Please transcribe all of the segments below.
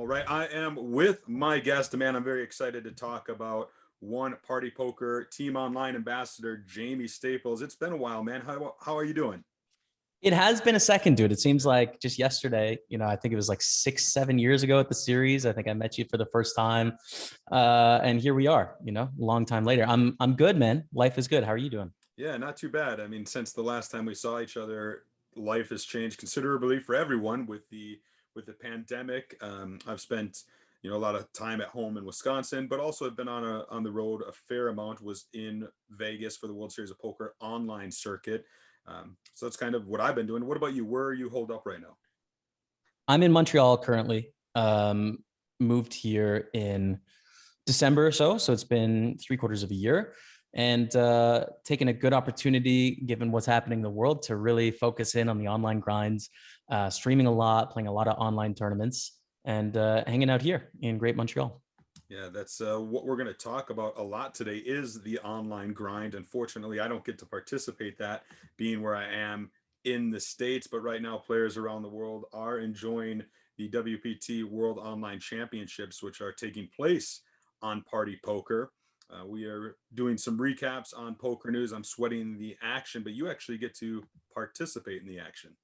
right. I am with my guest, a man I'm very excited to talk about, one Party Poker Team Online ambassador, Jaime Staples. It's been a while, man. How are you doing? It has been a second, dude. It seems like just yesterday, I think it was like 6, 7 years ago at the series. I think I met you for the first time. And here we are, a long time later. I'm good, man. Life is good. How are you doing? Yeah, not too bad. I mean, since the last time we saw each other, life has changed considerably for everyone with the pandemic. I've spent a lot of time at home in Wisconsin, but also have been on the road a fair amount. Was in Vegas for the World Series of Poker online circuit. So that's kind of what I've been doing. What about you? Where are you holed up right now? I'm in Montreal currently. Moved here in December or so. So it's been 3/4 of a year, and taking a good opportunity, given what's happening in the world, to really focus in on the online grinds, streaming a lot, playing a lot of online tournaments, and hanging out here in Great Montreal. Yeah, that's what we're going to talk about a lot today is the online grind. Unfortunately, I don't get to participate that being where I am in the States, but right now players around the world are enjoying the WPT World Online Championships, which are taking place on Party Poker. We are doing some recaps on PokerNews. I'm sweating the action, but you actually get to participate in the action.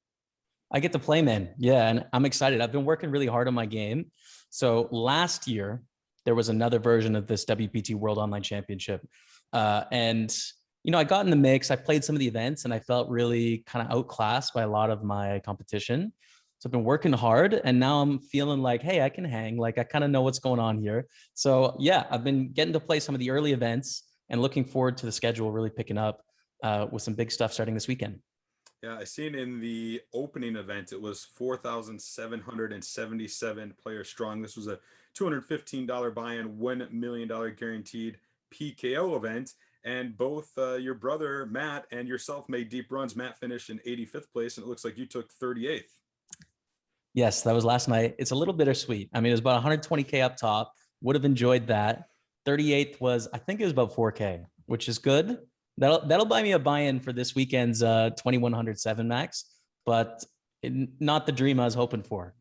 I get to play, man. Yeah, and I'm excited. I've been working really hard on my game. So last year, there was another version of this WPT World Online Championship. And, I got in the mix. I played some of the events, and I felt really kind of outclassed by a lot of my competition. So I've been working hard, and now I'm feeling like, hey, I can hang. Like, I kind of know what's going on here. So yeah, I've been getting to play some of the early events and looking forward to the schedule really picking up with some big stuff starting this weekend. Yeah, I seen in the opening event, it was 4,777 players strong. This was a $215 buy-in, $1 million guaranteed PKO event. And both your brother, Matt, and yourself made deep runs. Matt finished in 85th place, and it looks like you took 38th. Yes, that was last night. It's a little bittersweet. I mean, it was about 120K up top. Would have enjoyed that. 38th was, I think it was about 4K, which is good. That'll buy me a buy-in for this weekend's 2107 max, but not the dream I was hoping for.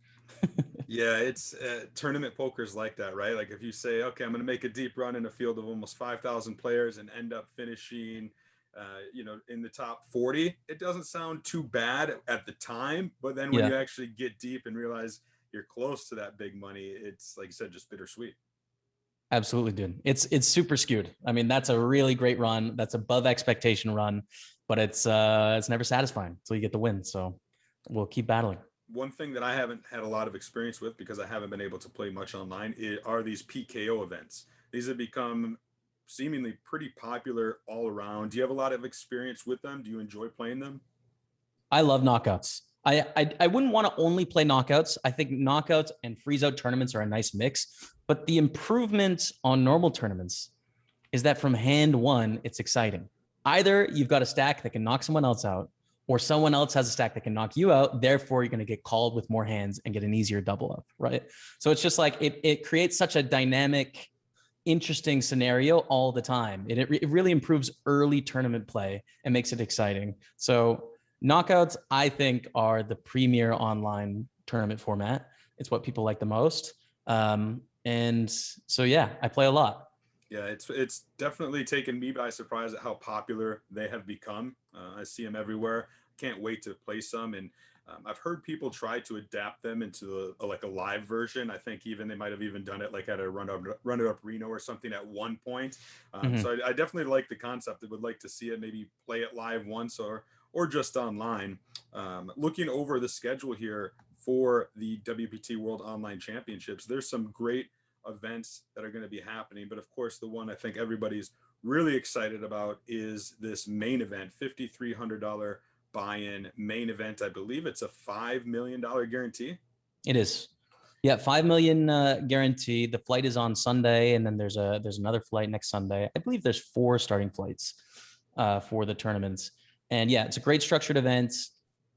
Yeah, it's tournament poker's like that, right? Like if you say, okay, I'm going to make a deep run in a field of almost 5,000 players and end up finishing, in the top 40, it doesn't sound too bad at the time. But then when Yeah. you actually get deep and realize you're close to that big money, it's like you said, just bittersweet. Absolutely, dude. It's super skewed. I mean, that's a really great run. That's above expectation run, but it's never satisfying until you get the win. So we'll keep battling. One thing that I haven't had a lot of experience with because I haven't been able to play much online are these PKO events. These have become seemingly pretty popular all around. Do you have a lot of experience with them? Do you enjoy playing them? I love knockouts. I wouldn't want to only play knockouts. I think knockouts and freeze out tournaments are a nice mix, but the improvement on normal tournaments is that from hand one, it's exciting. Either you've got a stack that can knock someone else out, or someone else has a stack that can knock you out. Therefore, you're going to get called with more hands and get an easier double up, right? So it's just like it creates such a dynamic, interesting scenario all the time. It really improves early tournament play and makes it exciting. So knockouts, I think, are the premier online tournament format. It's what people like the most. And so, yeah, I play a lot. Yeah, it's definitely taken me by surprise at how popular they have become. I see them everywhere. Can't wait to play some, and I've heard people try to adapt them into like a live version. I think even they might have even done it like at a run it up Reno or something at one point. Mhm. So I definitely like the concept. I would like to see it, maybe play it live once or just online. Looking over the schedule here for the WPT World Online Championships, there's some great events that are going to be happening. But of course, the one I think everybody's really excited about is this main event, $5,300 buy-in main event. I believe it's a $5 million guarantee. It is. Yeah, 5 million guarantee. The flight is on Sunday, and then there's another flight next Sunday. I believe there's 4 starting flights for the tournaments. And yeah, it's a great structured event.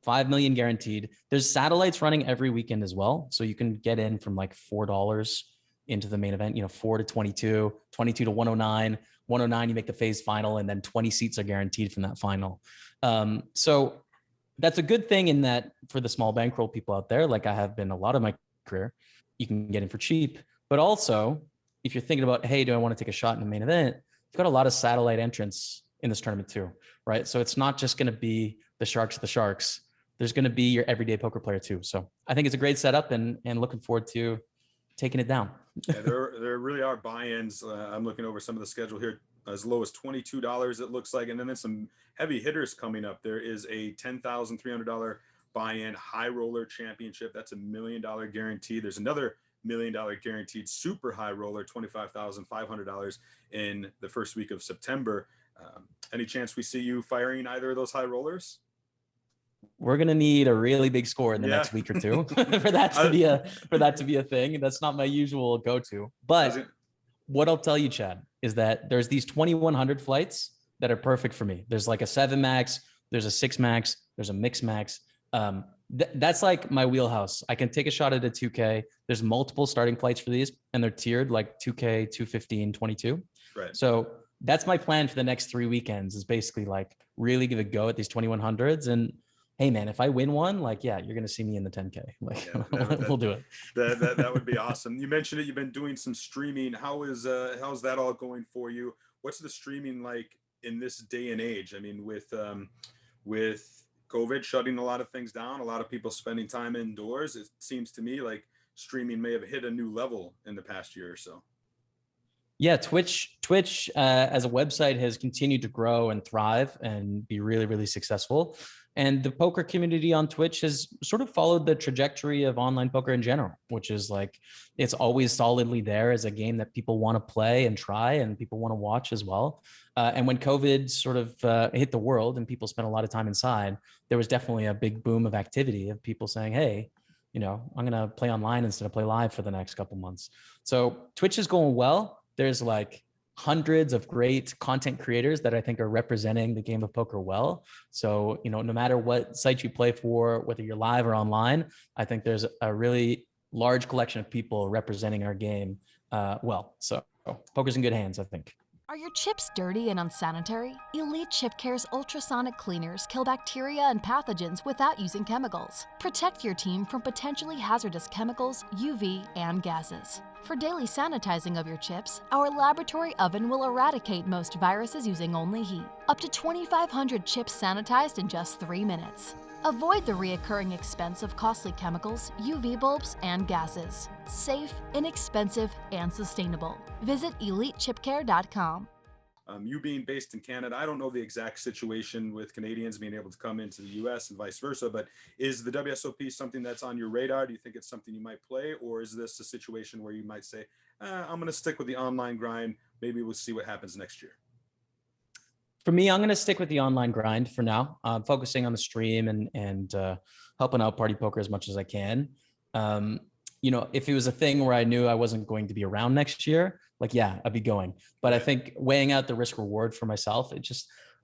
5 million guaranteed. There's satellites running every weekend as well, so you can get in from like $4 into the main event. 4 to 22, 22 to 109. 109, you make the phase final, and then 20 seats are guaranteed from that final. So that's a good thing in that for the small bankroll people out there, like I have been a lot of my career, you can get in for cheap. But also, if you're thinking about, hey, do I want to take a shot in the main event? You've got a lot of satellite entrants in this tournament too, right? So it's not just going to be the Sharks of the Sharks. There's going to be your everyday poker player too. So I think it's a great setup, and looking forward to taking it down. Yeah, there really are buy-ins. I'm looking over some of the schedule here, as low as $22 it looks like, and then there's some heavy hitters coming up. There is a $10,300 buy-in high roller championship. That's $1 million guarantee. There's another $1 million guaranteed super high roller, $25,500 in the first week of September. Any chance we see you firing either of those high rollers? We're gonna need a really big score in the next week or two for that to be a thing. That's not my usual go-to. But what I'll tell you, Chad, is that there's these 2100 flights that are perfect for me. There's like a 7 max, there's a 6 max, there's a mix max. That's like my wheelhouse. I can take a shot at a 2K. There's multiple starting flights for these, and they're tiered like 2K, 215, 22. Right. So that's my plan for the next 3 weekends, is basically like really give a go at these 2100s. And hey man, if I win one, like, yeah, you're going to see me in the 10K. Like, yeah, we'll do it. That would be awesome. You mentioned it. You've been doing some streaming. How's that all going for you? What's the streaming like in this day and age? I mean, with COVID shutting a lot of things down, a lot of people spending time indoors, it seems to me like streaming may have hit a new level in the past year or so. Yeah, Twitch as a website has continued to grow and thrive and be really, really successful. And the poker community on Twitch has sort of followed the trajectory of online poker in general, which is like, it's always solidly there as a game that people want to play and try, and people want to watch as well. And when COVID sort of hit the world and people spent a lot of time inside, there was definitely a big boom of activity of people saying, hey, I'm going to play online instead of play live for the next couple months. So Twitch is going well. There's like hundreds of great content creators that I think are representing the game of poker well. So, no matter what site you play for, whether you're live or online, I think there's a really large collection of people representing our game well. So poker's in good hands, I think. Are your chips dirty and unsanitary? Elite Chip Care's ultrasonic cleaners kill bacteria and pathogens without using chemicals. Protect your team from potentially hazardous chemicals, UV, and gases. For daily sanitizing of your chips, our laboratory oven will eradicate most viruses using only heat. Up to 2,500 chips sanitized in just 3 minutes. Avoid the reoccurring expense of costly chemicals, UV bulbs, and gases. Safe, inexpensive, and sustainable. Visit EliteChipCare.com. You being based in Canada, I don't know the exact situation with Canadians being able to come into the US and vice versa, but is the WSOP something that's on your radar? Do you think it's something you might play, or is this a situation where you might say, I'm going to stick with the online grind, maybe we'll see what happens next year? For me, I'm going to stick with the online grind for now. Focusing on the stream and helping out Party Poker as much as I can. If it was a thing where I knew I wasn't going to be around next year, like, yeah, I'd be going. But I think weighing out the risk reward for myself,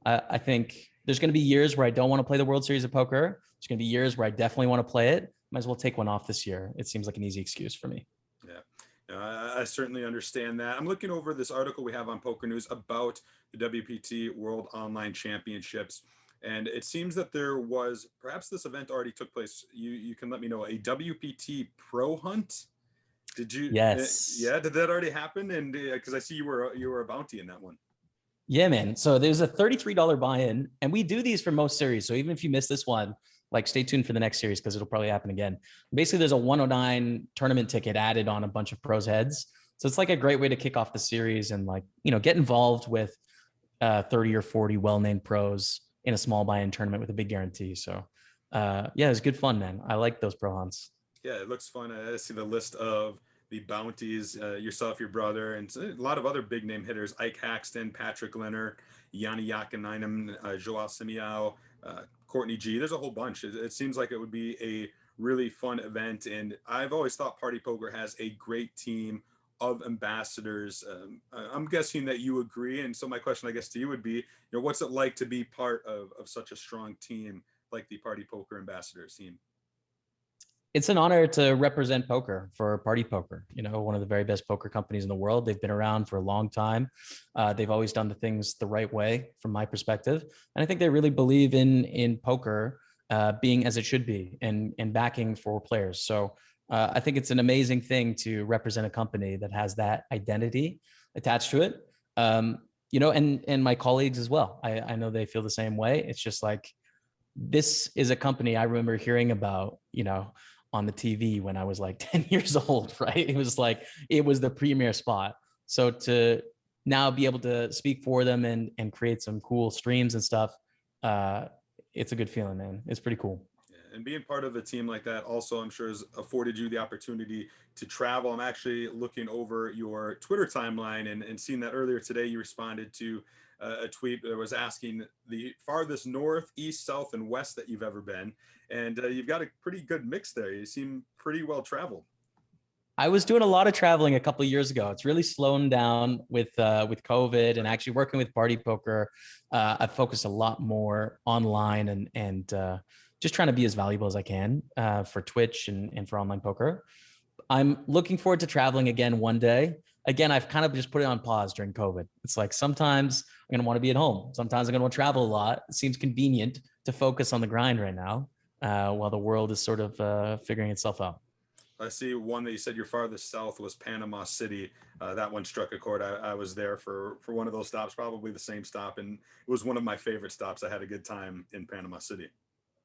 I think there's going to be years where I don't want to play the World Series of Poker. There's going to be years where I definitely want to play it. Might as well take one off this year. It seems like an easy excuse for me. Yeah. I certainly understand that. I'm looking over this article we have on PokerNews about the WPT World Online Championships, and it seems that there was, perhaps this event already took place. You can let me know, a WPT Pro Hunt. Did you? Yes. Yeah. Did that already happen? And because I see you were a bounty in that one. Yeah, man. So there's a $33 buy-in, and we do these for most series. So even if you miss this one, like, stay tuned for the next series because it'll probably happen again. Basically, there's a 109 tournament ticket added on a bunch of pros' heads. So it's like a great way to kick off the series and, like, get involved with 30 or 40 well-named pros in a small buy-in tournament with a big guarantee. So yeah, it's good fun, man. I like those pro hunts. Yeah, it looks fun. I see the list of the bounties, yourself, your brother, and a lot of other big name hitters: Ike Haxton, Patrick Leonard, Yanni Yakinainen, Joao Simiao, Courtney G. There's a whole bunch. It seems like it would be a really fun event. And I've always thought Party Poker has a great team of ambassadors. I'm guessing that you agree. And so my question, I guess, to you would be, what's it like to be part of such a strong team like the Party Poker ambassadors team? It's an honor to represent poker for Party Poker, one of the very best poker companies in the world. They've been around for a long time. They've always done the things the right way from my perspective. And I think they really believe in poker being as it should be and backing for players. So I think it's an amazing thing to represent a company that has that identity attached to it. And my colleagues as well. I know they feel the same way. It's just like, this is a company I remember hearing about, on the TV when I was like 10 years old, right? It was like, it was the premier spot. So to now be able to speak for them and create some cool streams and stuff, it's a good feeling, man. It's pretty cool. And being part of a team like that also, I'm sure, has afforded you the opportunity to travel. I'm actually looking over your Twitter timeline and seeing that earlier today you responded to a tweet that was asking the farthest north, east, south, and west that you've ever been. And you've got a pretty good mix there. You seem pretty well traveled. I was doing a lot of traveling a couple of years ago. It's really slowing down with COVID and actually working with Party Poker. I've focused a lot more online and just trying to be as valuable as I can for Twitch and for online poker. I'm looking forward to traveling again one day. Again, I've kind of just put it on pause during COVID. It's like, sometimes I'm going to want to be at home. Sometimes I'm going to want to travel a lot. It seems convenient to focus on the grind right now while the world is sort of figuring itself out. I see one that you said your farthest south was Panama City. That one struck a chord. I was there for one of those stops, probably the same stop. And it was one of my favorite stops. I had a good time in Panama City.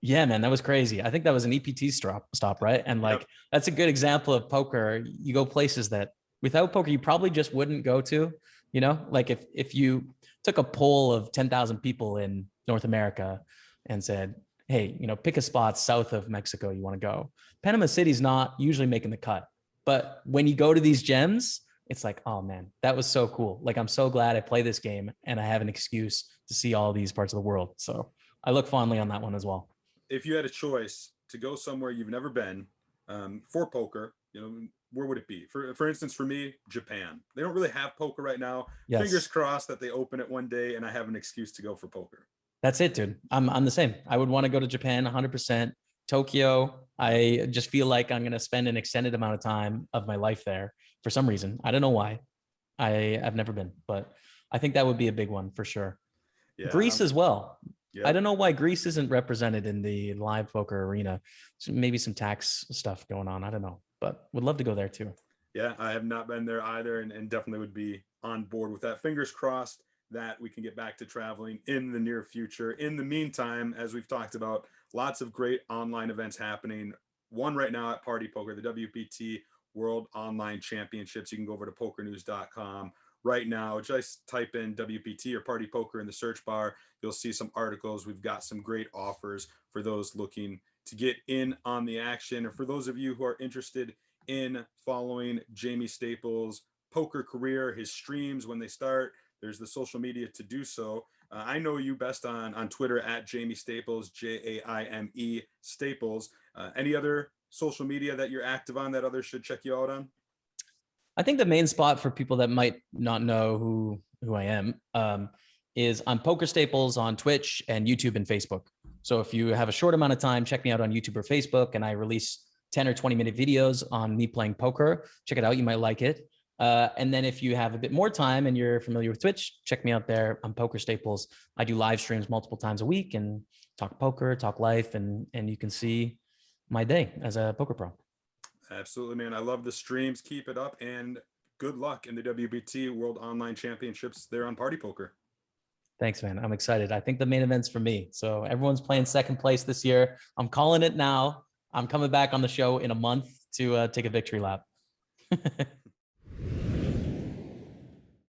Yeah, man, that was crazy. I think that was an EPT stop, right? And like, yep. That's a good example of poker. You go places that without poker, you probably just wouldn't go to, like if you took a poll of 10,000 people in North America and said, hey, pick a spot south of Mexico you want to go. Panama City's not usually making the cut. But when you go to these gems, it's like, oh man, that was so cool. Like, I'm so glad I play this game and I have an excuse to see all these parts of the world. So I look fondly on that one as well. If you had a choice to go somewhere you've never been for poker, where would it be? For instance, for me, Japan. They don't really have poker right now. Yes. Fingers crossed that they open it one day and I have an excuse to go for poker. That's it, dude. I'm the same. I would want to go to Japan 100%. Tokyo, I just feel like I'm going to spend an extended amount of time of my life there for some reason. I don't know why. I've never been, but I think that would be a big one for sure. Yeah, Greece as well. Yep. I don't know why Greece isn't represented in the live poker arena. So maybe some tax stuff going on. I don't know, but would love to go there too. Yeah, I have not been there either and definitely would be on board with that. Fingers crossed that we can get back to traveling in the near future. In the meantime, as we've talked about, lots of great online events happening. One right now at Party Poker, the WPT World Online Championships. You can go over to PokerNews.com right now. Just type in WPT or Party Poker in the search bar. You'll see some articles. We've got some great offers for those looking to get in on the action. And for those of you who are interested in following Jaime Staples' poker career, his streams when they start, there's the social media to do so. I know you best on Twitter at Jaime Staples, Jaime Staples. Any other social media that you're active on that others should check you out on? I think the main spot for people that might not know who I am is on Poker Staples on Twitch and YouTube and Facebook. So if you have a short amount of time, check me out on YouTube or Facebook, and I release 10 or 20-minute videos on me playing poker. Check it out. You might like it. And then if you have a bit more time and you're familiar with Twitch, check me out there on Poker Staples. I do live streams multiple times a week and talk poker, talk life, and you can see my day as a poker pro. Absolutely, man. I love the streams. Keep it up, and good luck in the WPT World Online Championships there on Party Poker. Thanks, man. I'm excited. I think the main event's for me. So everyone's playing second place this year. I'm calling it now. I'm coming back on the show in a month to take a victory lap.